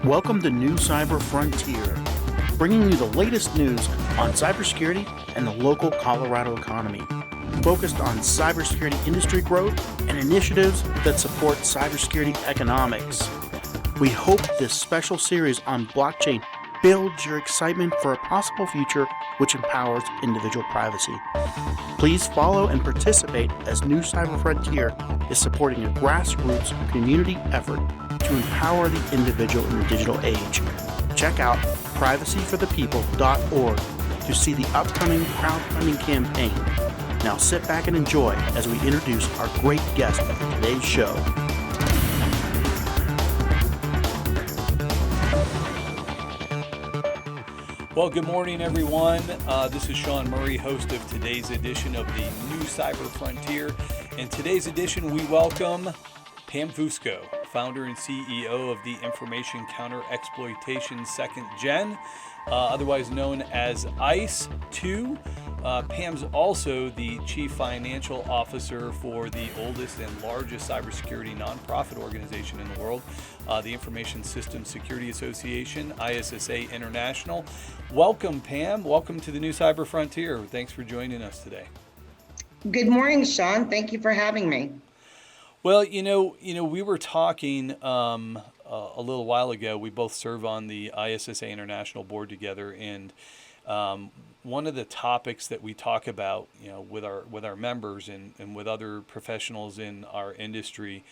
Welcome to New Cyber Frontier, bringing you the latest news on cybersecurity and the local Colorado economy, focused on cybersecurity industry growth and initiatives that support cybersecurity economics. We hope this special series on blockchain builds your excitement for a possible future which empowers individual privacy. Please follow and participate as New Cyber Frontier is supporting a grassroots community effort to empower the individual in the digital age. Check out privacyforthepeople.org to see the upcoming crowdfunding campaign. Now sit back and enjoy as we introduce our great guest for today's show. Well, good morning, everyone. This is Shawn Murray, host of today's edition of the New Cyber Frontier. In today's edition, we welcome Pam Fusco, founder and CEO of the Information Counter Exploitation 2nd Gen, otherwise known as ISSA. Pam's also the Chief Financial Officer for the oldest and largest cybersecurity nonprofit organization in the world, the Information Systems Security Association, ISSA International. Welcome, Pam. Welcome to the New Cyber Frontier. Thanks for joining us today. Good morning, Shawn. Thank you for having me. Well, we were talking a little while ago. We both serve on the ISSA International board together, and one of the topics that we talk about, with our members and with other professionals in our industry,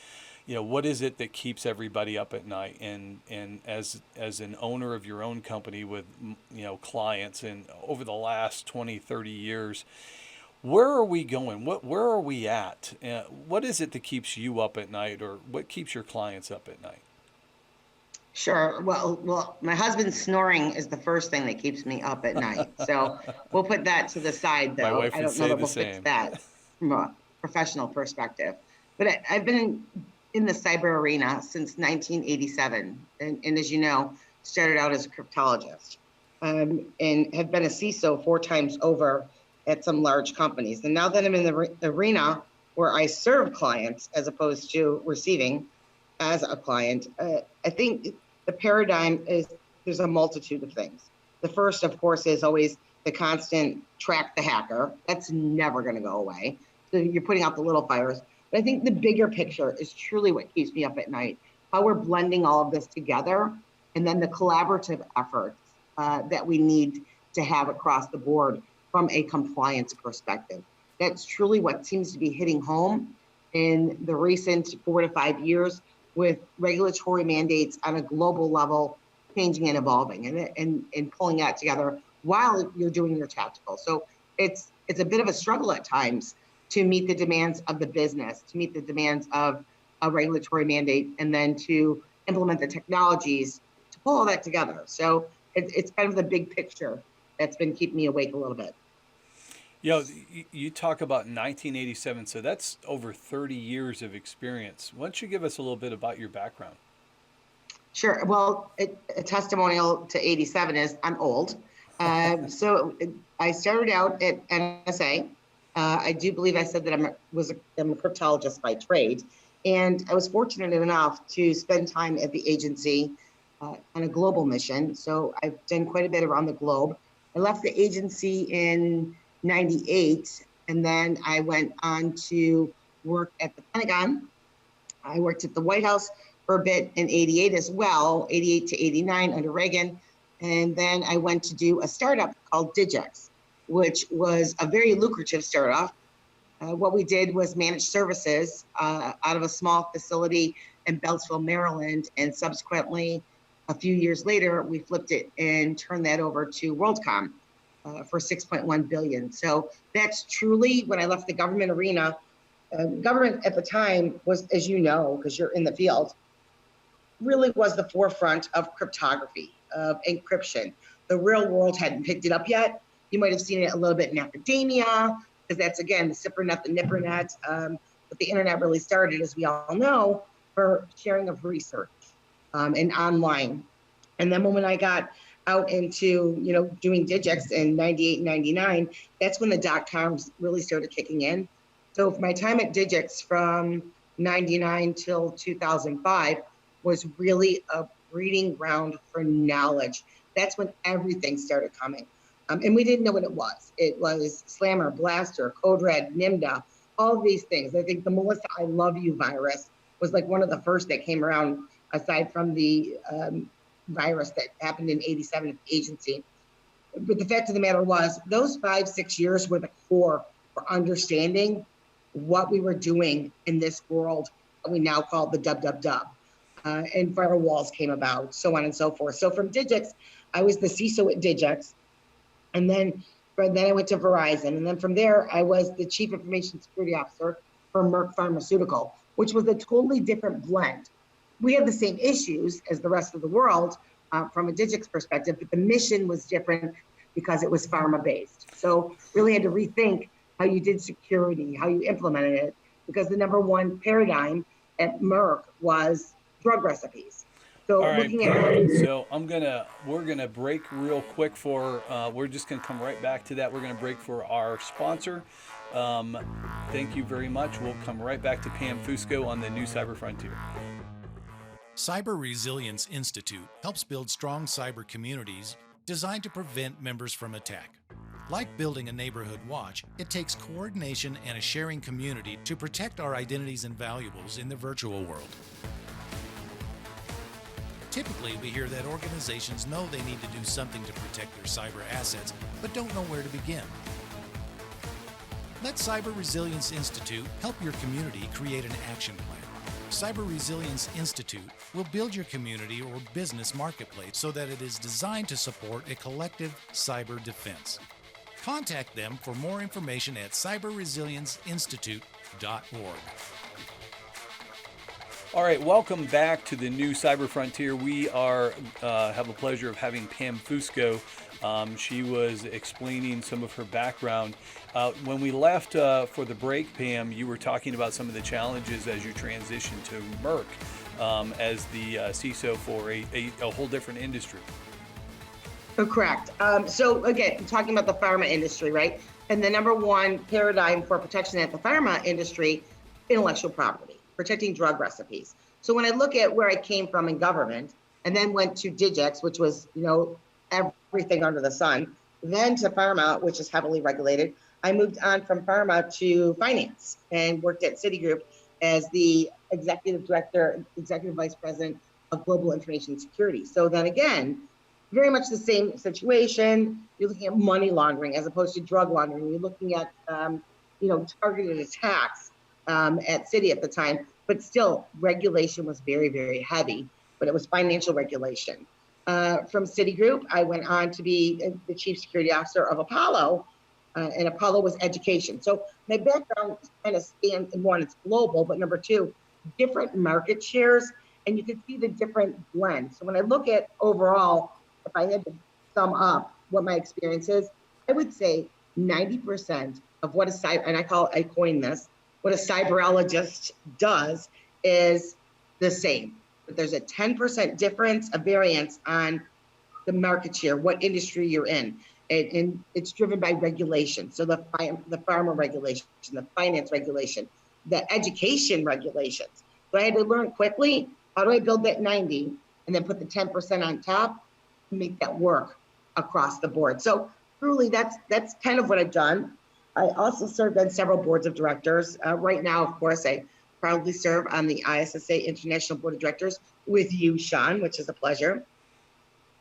what is it that keeps everybody up at night? And as an owner of your own company with clients, and over the last 20, 30 years. Where are we going? Where are we at? What is it that keeps you up at night, or what keeps your clients up at night? Sure. Well, my husband's snoring is the first thing that keeps me up at night. So we'll put that to the side, though. My wife I would don't know say that the we'll same. fix that from a professional perspective. But I've been in the cyber arena since 1987, and as you know, started out as a cryptologist, and have been a CISO 4 times over at some large companies. And now that I'm in the arena where I serve clients as opposed to receiving as a client, I think the paradigm is there's a multitude of things. The first, of course, is always the constant track the hacker. That's never going to go away. So you're putting out the little fires. But I think the bigger picture is truly what keeps me up at night, how we're blending all of this together, and then the collaborative efforts that we need to have across the board from a compliance perspective. That's truly what seems to be hitting home in the recent 4 to 5 years, with regulatory mandates on a global level changing and evolving, and pulling that together while you're doing your tactical. So it's a bit of a struggle at times to meet the demands of the business, to meet the demands of a regulatory mandate, and then to implement the technologies to pull all that together. So it's kind of the big picture that's been keeping me awake a little bit. You talk about 1987, so that's over 30 years of experience. Why don't you give us a little bit about your background? Sure. Well, a testimonial to 87 is I'm old. So I started out at NSA. I do believe I said that I'm a cryptologist by trade. And I was fortunate enough to spend time at the agency on a global mission. So I've done quite a bit around the globe. I left the agency in 98, and then I went on to work at the Pentagon. I worked at the White House for a bit in 88 as well, 88 to 89 under Reagan. And then I went to do a startup called Digex, which was a very lucrative startup. What we did was manage services out of a small facility in Beltsville, Maryland, and subsequently, a few years later, we flipped it and turned that over to WorldCom for $6.1 billion. So that's truly, when I left the government arena, government at the time was, as you know, because you're in the field, really was the forefront of cryptography, of encryption. The real world hadn't picked it up yet. You might have seen it a little bit in academia, because that's, again, the SIPRNet, the NIPRNet. But the internet really started, as we all know, for sharing of research and online. And then when I got out into, doing Digex in 98, 99, that's when the .coms really started kicking in. So my time at Digix from 99 till 2005 was really a breeding ground for knowledge. That's when everything started coming. And we didn't know what it was. It was Slammer, Blaster, Code Red, NIMDA, all of these things. I think the Melissa I Love You virus was like one of the first that came around, aside from the virus that happened in '87 at the agency. But the fact of the matter was, those 5-6 years were the core for understanding what we were doing in this world that we now call the dub. And firewalls came about, so on and so forth. So from Digix, I was the CISO at Digix. And then I went to Verizon. And then from there, I was the Chief Information Security Officer for Merck Pharmaceutical, which was a totally different blend. We had the same issues as the rest of the world from a Digix perspective, but the mission was different because it was pharma-based. So really had to rethink how you did security, how you implemented it, because the number one paradigm at Merck was drug recipes. So All right, looking Pam, at so we're gonna break real quick for, we're just gonna come right back to that. We're gonna break for our sponsor. Thank you very much. We'll come right back to Pam Fusco on the new Cyber Frontier. Cyber Resilience Institute helps build strong cyber communities designed to prevent members from attack. Like building a neighborhood watch, it takes coordination and a sharing community to protect our identities and valuables in the virtual world. Typically, we hear that organizations know they need to do something to protect their cyber assets, but don't know where to begin. Let Cyber Resilience Institute help your community create an action plan. Cyber Resilience Institute will build your community or business marketplace so that it is designed to support a collective cyber defense. Contact them for more information at cyberresilienceinstitute.org. All right, welcome back to the new Cyber Frontier. We are have the pleasure of having Pam Fusco. She was explaining some of her background. When we left for the break, Pam, you were talking about some of the challenges as you transitioned to Merck as the CISO for a whole different industry. Correct. So again, talking about the pharma industry, right? And the number one paradigm for protection at the pharma industry, intellectual property, protecting drug recipes. So when I look at where I came from in government and then went to Digix, which was, everything under the sun, then to pharma, which is heavily regulated, I moved on from pharma to finance and worked at Citigroup as the executive director, executive vice president of global information security. So then again, very much the same situation. You're looking at money laundering as opposed to drug laundering. You're looking at, targeted attacks at Citi at the time, but still regulation was very, very heavy, but it was financial regulation. From Citigroup, I went on to be the chief security officer of Apollo, and Apollo was education. So my background kind of spans, one, it's global, but number two, different market shares, and you can see the different blends. So when I look at overall, if I had to sum up what my experience is, I would say 90% of what a cyber, and I coined this, what a cyberologist does is the same. But there's a 10% difference, a variance on the market share, what industry you're in. And it's driven by regulation. So the pharma regulation, the finance regulation, the education regulations. So I had to learn quickly, how do I build that 90 and then put the 10% on top to make that work across the board. So truly that's kind of what I've done. I also served on several boards of directors. Right now, of course, I proudly serve on the ISSA International Board of Directors with you, Shawn, which is a pleasure.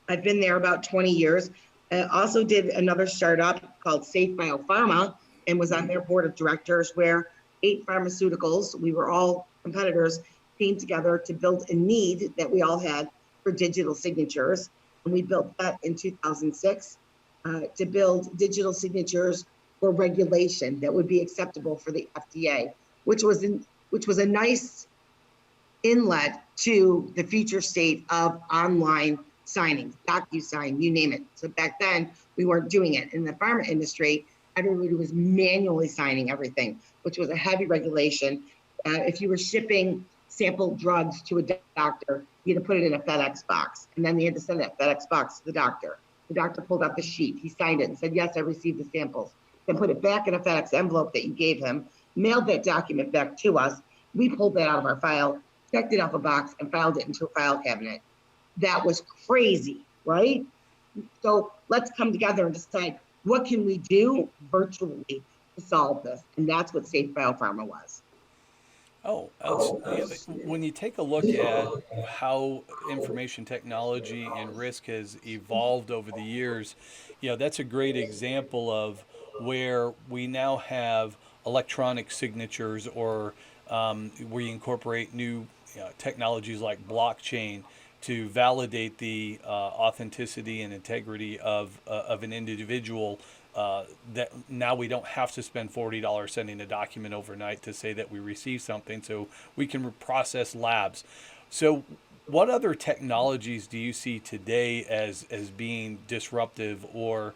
I've been there about 20 years. I also did another startup called Safe Biopharma and was on their board of directors where 8 pharmaceuticals, we were all competitors, came together to build a need that we all had for digital signatures. And we built that in 2006 to build digital signatures for regulation that would be acceptable for the FDA, which was a nice inlet to the future state of online signing, DocuSign, you name it. So back then we weren't doing it. In the pharma industry, everybody was manually signing everything, which was a heavy regulation. If you were shipping sample drugs to a doctor, you had to put it in a FedEx box. And then they had to send that FedEx box to the doctor. The doctor pulled out the sheet. He signed it and said, yes, I received the samples. Then put it back in a FedEx envelope that you gave him. mailed that document back to us. We pulled that out of our file, checked it off a box, and filed it into a file cabinet. That was crazy, right? So let's come together and decide what can we do virtually to solve this. And that's what Safe Biopharma was. When you take a look at how information technology and risk has evolved over the years, that's a great example of where we now have electronic signatures, or where you incorporate new technologies like blockchain to validate the authenticity and integrity of an individual. That now we don't have to spend $40 sending a document overnight to say that we received something, so we can process labs. So what other technologies do you see today as being disruptive or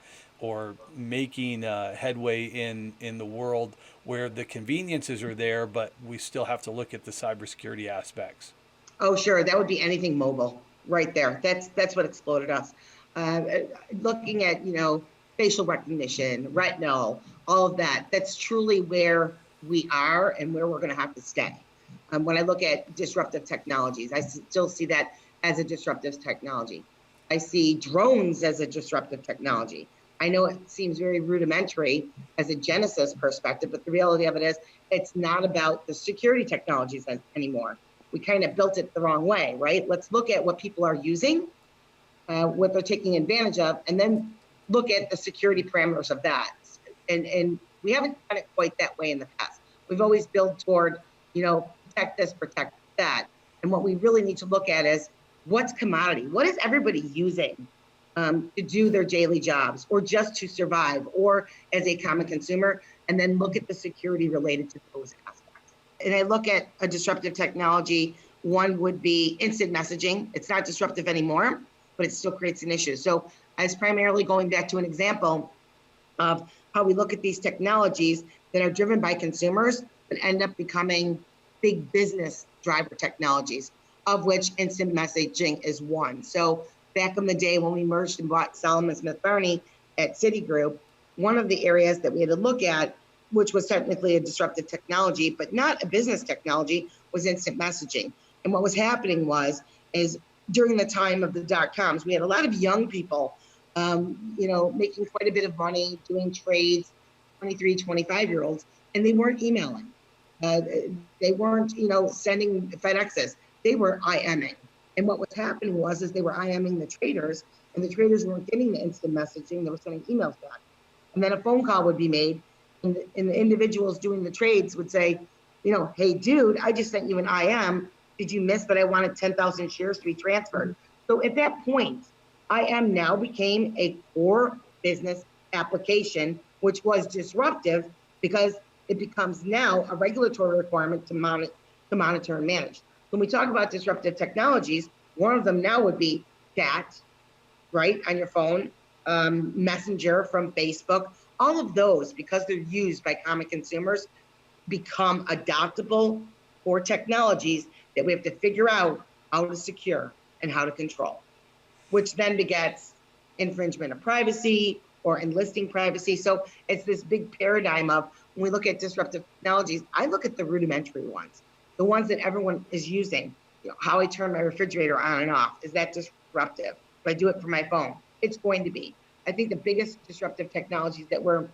making headway in the world, where the conveniences are there, but we still have to look at the cybersecurity aspects? Oh, sure. That would be anything mobile right there. That's what exploded us. Looking at, facial recognition, retinal, all of that. That's truly where we are and where we're going to have to stay. When I look at disruptive technologies, I still see that as a disruptive technology. I see drones as a disruptive technology. I know it seems very rudimentary as a Genesis perspective, but the reality of it is it's not about the security technologies anymore. We kind of built it the wrong way, right? Let's look at what people are using, what they're taking advantage of, and then look at the security parameters of that. And we haven't done it quite that way in the past. We've always built toward, protect this, protect that. And what we really need to look at is what's commodity? What is everybody using to do their daily jobs, or just to survive, or as a common consumer? And then look at the security related to those aspects. And I look at a disruptive technology. One would be instant messaging. It's not disruptive anymore, but it still creates an issue. So I was primarily going back to an example of how we look at these technologies that are driven by consumers, but end up becoming big business driver technologies, of which instant messaging is one. So back in the day when we merged and bought Solomon Smith Barney at Citigroup, one of the areas that we had to look at, which was technically a disruptive technology, but not a business technology, was instant messaging. And what was happening is during the time of the dot-coms, we had a lot of young people, making quite a bit of money, doing trades, 23, 25-year-olds, and they weren't emailing. They weren't, sending FedExes. They were IMing. And what was happening was they were IMing the traders, and the traders weren't getting the instant messaging. They were sending emails back. And then a phone call would be made, and the individuals doing the trades would say, hey, dude, I just sent you an IM. Did you miss that I wanted 10,000 shares to be transferred? So at that point, IM now became a core business application, which was disruptive because it becomes now a regulatory requirement to monitor and manage. When we talk about disruptive technologies, one of them now would be chat, right, on your phone, Messenger from Facebook. All of those, because they're used by common consumers, become adoptable core technologies that we have to figure out how to secure and how to control, which then begets infringement of privacy or enlisting privacy. So it's this big paradigm of, when we look at disruptive technologies, I look at the rudimentary ones, the ones that everyone is using. How I turn my refrigerator on and off, is that disruptive? If I do it from my phone, it's going to be. I think the biggest disruptive technologies that we're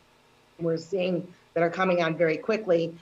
seeing that are coming on very quickly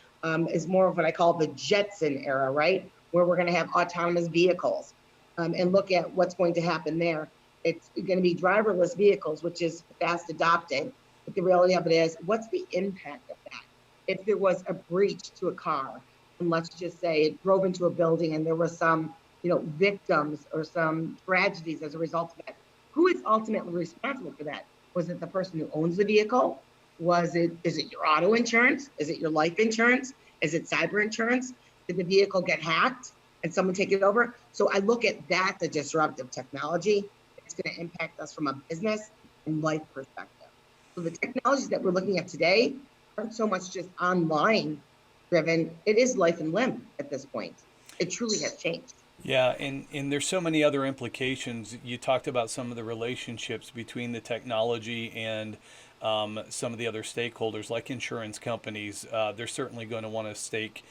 is more of what I call the Jetson era, right? Where we're going to have autonomous vehicles and look at what's going to happen there. It's going to be driverless vehicles, which is fast adopting. But the reality of it is, what's the impact of that? If there was a breach to a car, and let's just say it drove into a building and there were some, victims or some tragedies as a result of that, who is ultimately responsible for that? Was it the person who owns the vehicle? Is it your auto insurance? Is it your life insurance? Is it cyber insurance? Did the vehicle get hacked and someone take it over? So I look at that, the disruptive technology. It's going to impact us from a business and life perspective. So the technologies that we're looking at today aren't so much just online driven. It is life and limb at this point. It truly has changed. Yeah, and there's so many other implications. You talked about some of the relationships between the technology and some of the other stakeholders like insurance companies. They're certainly going to want to stake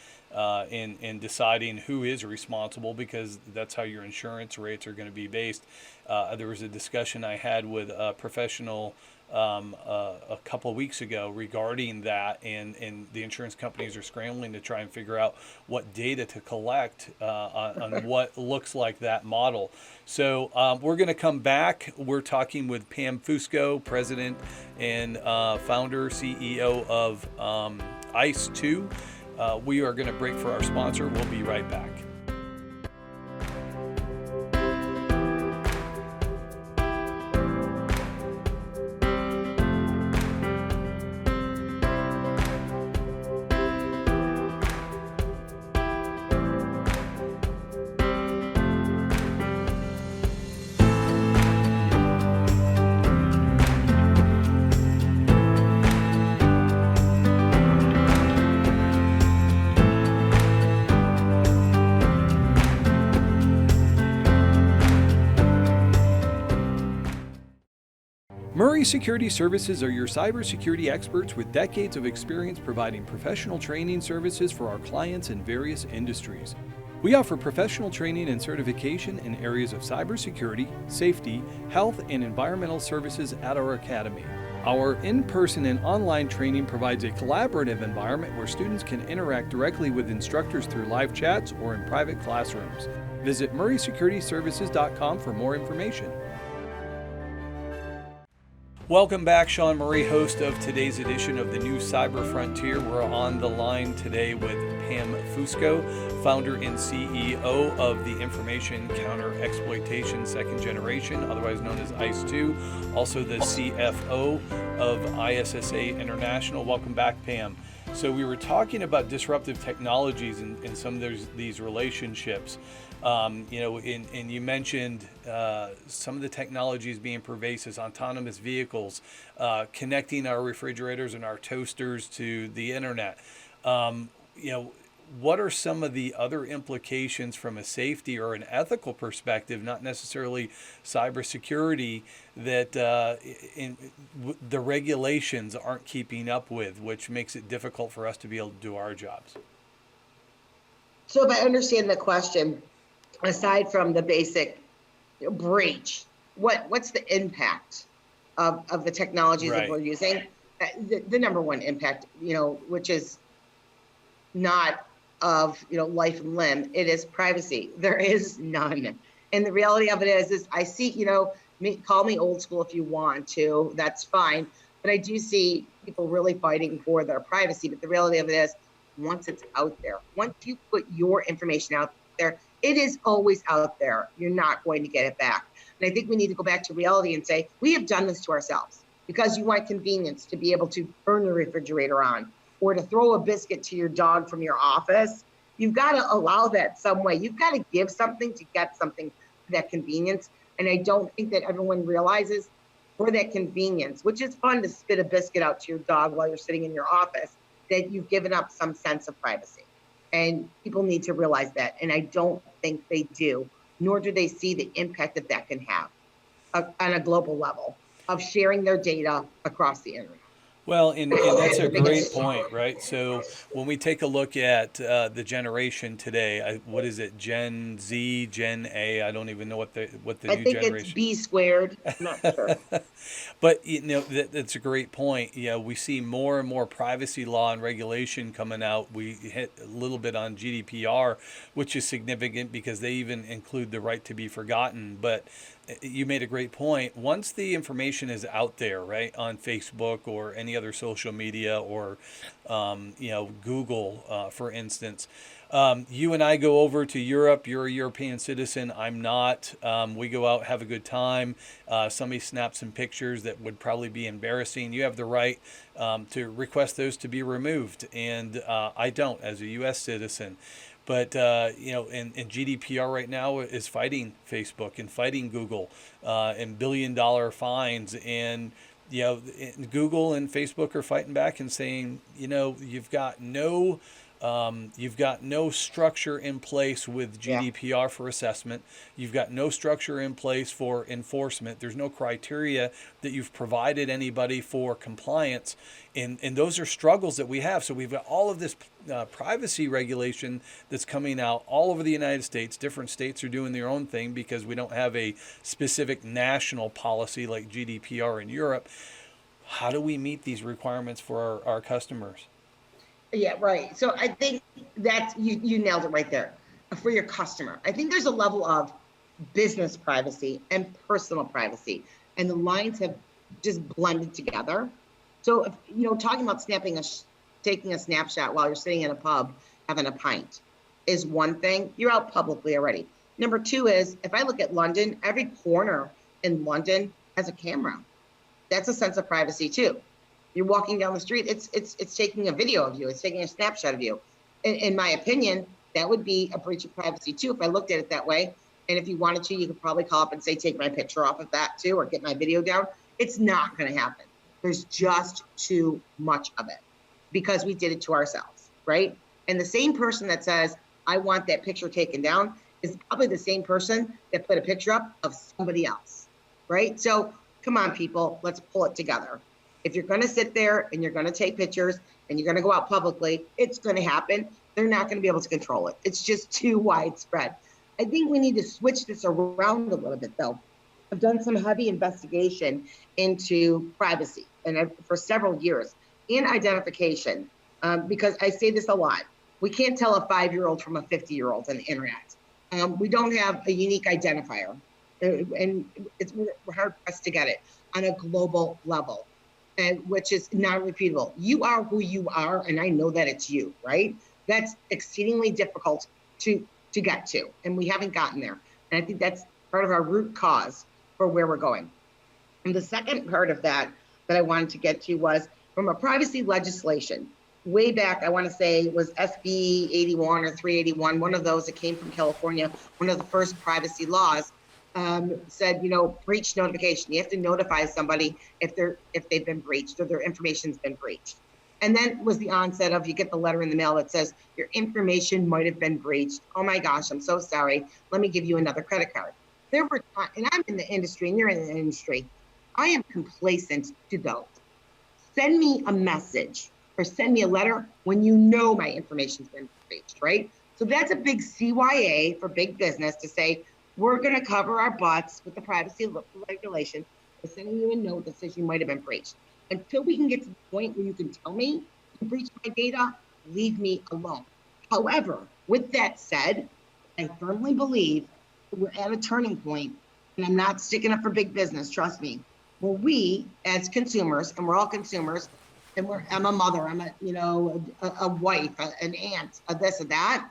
in deciding who is responsible, because that's how your insurance rates are going to be based. There was a discussion I had with a professional a couple of weeks ago regarding that, and the insurance companies are scrambling to try and figure out what data to collect on what looks like that model. So we're going to come back. We're talking with Pam Fusco, President and founder, CEO of ISSA. We are going to break for our sponsor. We'll be right back. Murray Security Services are your cybersecurity experts with decades of experience providing professional training services for our clients in various industries. We offer professional training and certification in areas of cybersecurity, safety, health, and environmental services at our academy. Our in-person and online training provides a collaborative environment where students can interact directly with instructors through live chats or in private classrooms. Visit murraysecurityservices.com for more information. Welcome back. Shawn Murray, host of today's edition of the new Cyber Frontier. We're on the line today with Pam Fusco, founder and CEO of the Information Counter Exploitation Second Generation, otherwise known as ISSA, also the CFO of ISSA International. Welcome back, Pam. So we were talking about disruptive technologies and some of these relationships. And you mentioned some of the technologies being pervasive, autonomous vehicles, connecting our refrigerators and our toasters to the internet. What are some of the other implications from a safety or an ethical perspective, not necessarily cybersecurity, that the regulations aren't keeping up with, which makes it difficult for us to be able to do our jobs? So if I understand the question, aside from the basic breach, what's the impact of the technologies that we're using? The number one impact, which is not of life and limb, it is privacy. There is none. And the reality of it is I see, call me old school if you want to, that's fine. But I do see people really fighting for their privacy. But the reality of it is, once it's out there, once you put your information out there, it is always out there. You're not going to get it back. And I think we need to go back to reality and say, we have done this to ourselves because you want convenience to be able to turn the refrigerator on or to throw a biscuit to your dog from your office. You've got to allow that some way. You've got to give something to get something for that convenience. And I don't think that everyone realizes for that convenience, which is fun to spit a biscuit out to your dog while you're sitting in your office, that you've given up some sense of privacy. And people need to realize that. And I don't think they do, nor do they see the impact that can have on a global level of sharing their data across the internet. Well, and that's a great point, right? So when we take a look at the generation today, what is it, Gen Z, Gen A? I don't even know what the new generation. I think it's B squared. I'm not sure. But that's a great point. We see more and more privacy law and regulation coming out. We hit a little bit on GDPR, which is significant because they even include the right to be forgotten. But you made a great point. Once the information is out there, right, on Facebook or any other social media or, Google, for instance, you and I go over to Europe. You're a European citizen. I'm not. We go out, have a good time. Somebody snaps some pictures that would probably be embarrassing. You have the right to request those to be removed. And I don't as a U.S. citizen. But, and GDPR right now is fighting Facebook and fighting Google and billion-dollar fines. And, Google and Facebook are fighting back and saying, you've got no You've got no structure in place with GDPR for assessment. You've got no structure in place for enforcement. There's no criteria that you've provided anybody for compliance. And those are struggles that we have. So we've got all of this privacy regulation that's coming out all over the United States. Different states are doing their own thing because we don't have a specific national policy like GDPR in Europe. How do we meet these requirements for our customers? Yeah, right. So I think that's, you nailed it right there. For your customer, I think there's a level of business privacy and personal privacy, and the lines have just blended together. So if, talking about taking a snapshot while you're sitting in a pub having a pint is one thing. You're out publicly already. Number two is, if I look at London, every corner in London has a camera. That's a sense of privacy too. You're walking down the street, it's taking a video of you, it's taking a snapshot of you. In my opinion, that would be a breach of privacy too, if I looked at it that way. And if you wanted to, you could probably call up and say, take my picture off of that too, or get my video down. It's not gonna happen. There's just too much of it because we did it to ourselves, right? And the same person that says, I want that picture taken down is probably the same person that put a picture up of somebody else, right? So come on, people, let's pull it together. If you're gonna sit there and you're gonna take pictures and you're gonna go out publicly, it's gonna happen. They're not gonna be able to control it. It's just too widespread. I think we need to switch this around a little bit though. I've done some heavy investigation into privacy and for several years in identification, because I say this a lot. We can't tell a 5-year-old from a 50-year-old on the internet. We don't have a unique identifier, and we're hard pressed to get it on a global level. And which is not repeatable. You are who you are, and I know that it's you, right? That's exceedingly difficult to get to, and we haven't gotten there. And I think that's part of our root cause for where we're going. And the second part of that I wanted to get to was from a privacy legislation. Way back, I want to say it was SB 81 or 381, one of those that came from California, one of the first privacy laws. Said, breach notification. You have to notify somebody if they've been breached or their information's been breached. And then was the onset of, you get the letter in the mail that says your information might have been breached. Oh my gosh, I'm so sorry. Let me give you another credit card. There were, and I'm in the industry and you're in the industry. I am complacent to those. Send me a message or send me a letter when you know my information's been breached, right? So that's a big CYA for big business to say, we're going to cover our butts with the privacy regulation by sending you a note that says you might have been breached. Until we can get to the point where you can tell me you breached my data, leave me alone. However, with that said, I firmly believe we're at a turning point, and I'm not sticking up for big business, trust me, where we as consumers, and we're all consumers, and I'm a mother, I'm a wife, an aunt, a this, a that,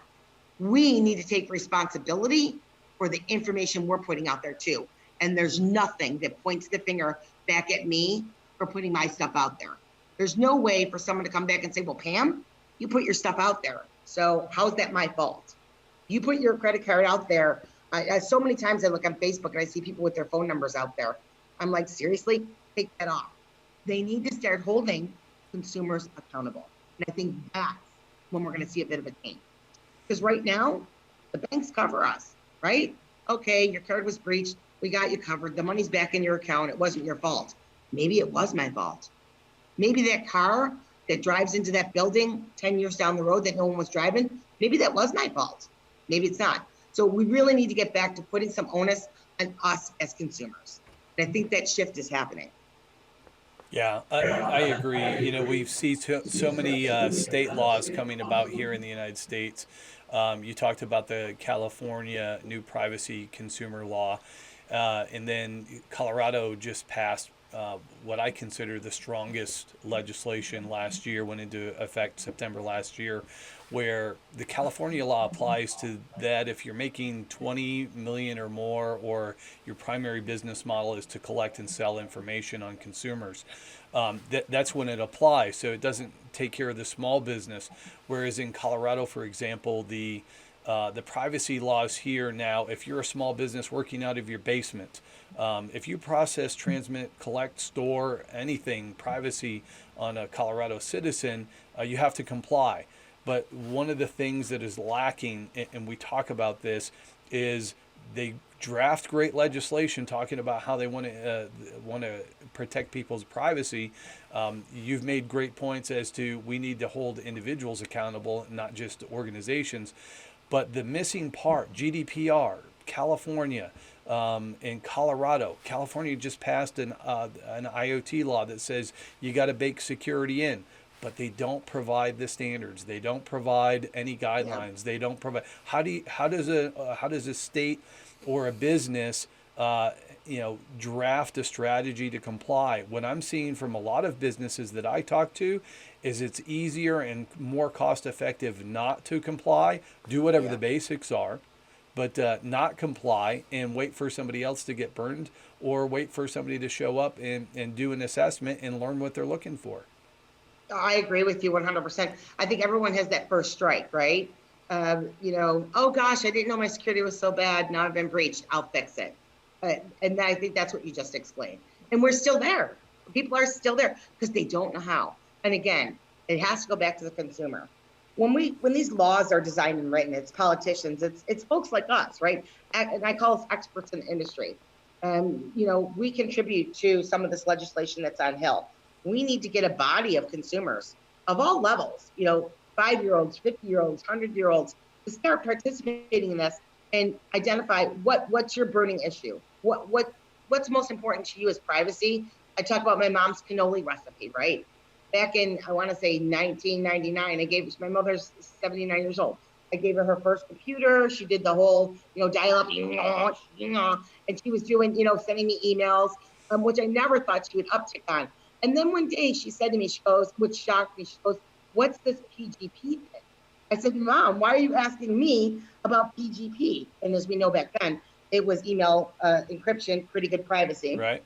we need to take responsibility for the information we're putting out there too. And there's nothing that points the finger back at me for putting my stuff out there. There's no way for someone to come back and say, well, Pam, you put your stuff out there. So how's that my fault? You put your credit card out there. So many times I look on Facebook and I see people with their phone numbers out there. I'm like, seriously, take that off. They need to start holding consumers accountable. And I think that's when we're gonna see a bit of a change. Because right now, the banks cover us. Right? Okay, your card was breached. We got you covered. The money's back in your account. It wasn't your fault. Maybe it was my fault. Maybe that car that drives into that building 10 years down the road that no one was driving, maybe that was my fault. Maybe it's not. So we really need to get back to putting some onus on us as consumers. And I think that shift is happening. Yeah, I agree. We've seen so many state laws coming about here in the United States. You talked about the California new privacy consumer law, and then Colorado just passed what I consider the strongest legislation last year, went into effect September last year, where the California law applies to that if you're making 20 million or more, or your primary business model is to collect and sell information on consumers. That's when it applies. So it doesn't take care of the small business. Whereas in Colorado, for example, the privacy laws here now, if you're a small business working out of your basement, if you process, transmit, collect, store anything privacy on a Colorado citizen, you have to comply. But one of the things that is lacking, and we talk about this, is they draft great legislation talking about how they want to protect people's privacy. You've made great points as to we need to hold individuals accountable, not just organizations. But the missing part, GDPR, California, in Colorado. California just passed an IoT law that says you got to bake security in, but they don't provide the standards. They don't provide any guidelines. Yeah. They don't provide. How does a state or a business draft a strategy to comply? What I'm seeing from a lot of businesses that I talk to is it's easier and more cost effective not to comply, do whatever the basics are, but not comply and wait for somebody else to get burned, or wait for somebody to show up and do an assessment and learn what they're looking for. I agree with you 100%. I think everyone has that first strike, right? Oh gosh, I didn't know my security was so bad. Now I've been breached. I'll fix it. And I think that's what you just explained. And we're still there. People are still there because they don't know how. And again, it has to go back to the consumer. When these laws are designed and written, it's politicians, it's folks like us, right? And I call us experts in the industry. We contribute to some of this legislation that's on Hill. We need to get a body of consumers of all levels, 5-year-olds, 50-year-olds, 100-year-olds, to start participating in this and identify what's your burning issue. What's most important to you is privacy. I talk about my mom's cannoli recipe, right? Back in, I want to say 1999, my mother's 79 years old. I gave her first computer. She did the whole, dial up, and she was doing, sending me emails, which I never thought she would uptick on. And then one day she said to me, she goes, which shocked me, she goes, "What's this PGP thing?" I said, "Mom, why are you asking me about PGP?" And as we know back then, it was email encryption, pretty good privacy. Right.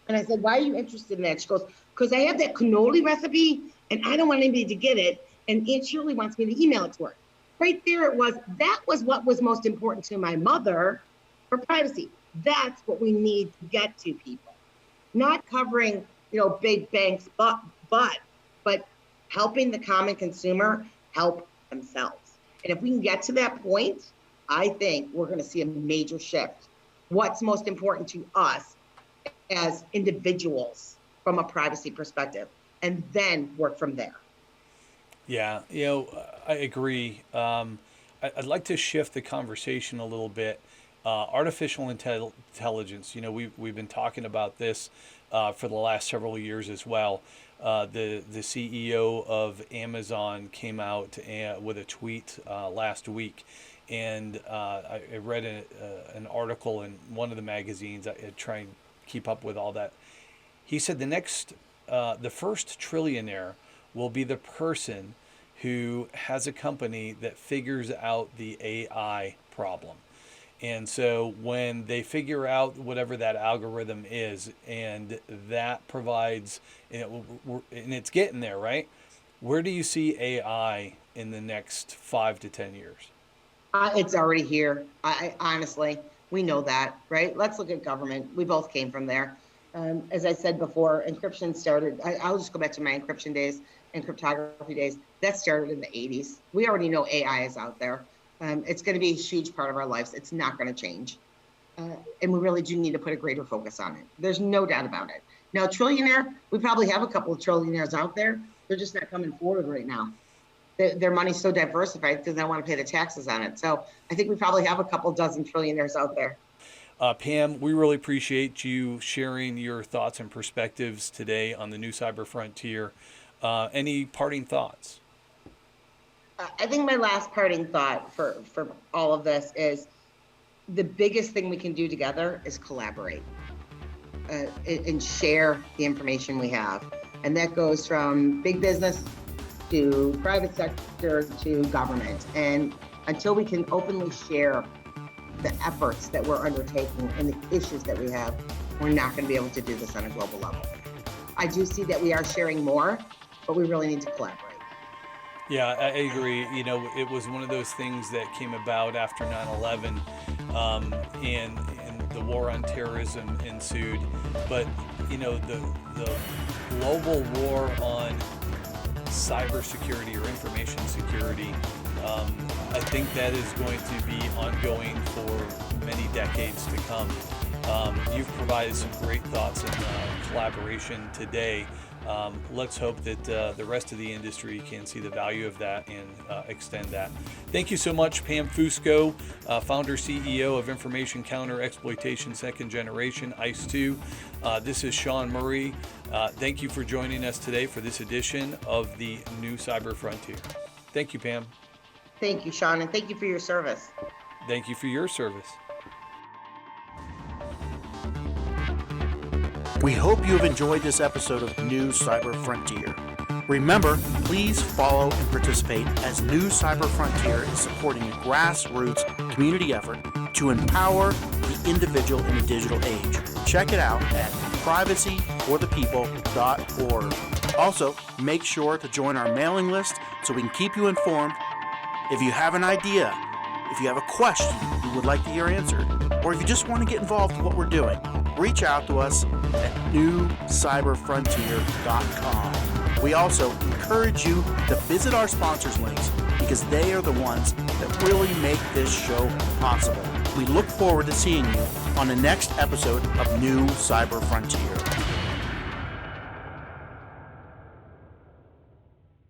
And I said, "Why are you interested in that?" She goes, "Because I have that cannoli recipe and I don't want anybody to get it. And Aunt Shirley wants me to email it to her." Right there it was. That was what was most important to my mother for privacy. That's what we need to get to people. Not covering, big banks, but helping the common consumer help themselves. And if we can get to that point, I think we're going to see a major shift. What's most important to us as individuals from a privacy perspective, and then work from there. Yeah, I agree. I'd like to shift the conversation a little bit. Artificial intelligence, we've been talking about this for the last several years as well. The CEO of Amazon came out with a tweet last week, and I read an article in one of the magazines. I try and keep up with all that. He said the first trillionaire will be the person who has a company that figures out the AI problem. And so when they figure out whatever that algorithm is, and that provides, and it's getting there, right? Where do you see AI in the next 5 to 10 years? It's already here. I honestly, we know that, right? Let's look at government. We both came from there. As I said before, encryption started, I'll just go back to my encryption days and cryptography days. That started in the 80s. We already know AI is out there. It's going to be a huge part of our lives. It's not going to change. And we really do need to put a greater focus on it. There's no doubt about it. Now, trillionaire, we probably have a couple of trillionaires out there. They're just not coming forward right now. Their money's so diversified because they don't want to pay the taxes on it. So I think we probably have a couple dozen trillionaires out there. Pam, we really appreciate you sharing your thoughts and perspectives today on the new cyber frontier. Any parting thoughts? I think my last parting thought for all of this is the biggest thing we can do together is collaborate and share the information we have. And that goes from big business to private sector to government. And until we can openly share the efforts that we're undertaking and the issues that we have, we're not going to be able to do this on a global level. I do see that we are sharing more, but we really need to collaborate. Yeah, I agree. It was one of those things that came about after 9/11, and the war on terrorism ensued. But the global war on cybersecurity or information security. I think that is going to be ongoing for many decades to come. You've provided some great thoughts and collaboration today. Let's hope that the rest of the industry can see the value of that and extend that. Thank you so much, Pam Fusco, founder, CEO of Information Counter Exploitation Second Generation, ISSA. This is Shawn Murray. Thank you for joining us today for this edition of the New Cyber Frontier. Thank you, Pam. Thank you, Shawn, and thank you for your service. Thank you for your service. We hope you have enjoyed this episode of New Cyber Frontier. Remember, please follow and participate as New Cyber Frontier is supporting a grassroots community effort to empower the individual in the digital age. Check it out at privacyforthepeople.org. Also, make sure to join our mailing list so we can keep you informed. If you have an idea, if you have a question you would like to hear answered, or if you just want to get involved in what we're doing, reach out to us at newcyberfrontier.com. We also encourage you to visit our sponsors links because they are the ones that really make this show possible. We look forward to seeing you on the next episode of New Cyber Frontier.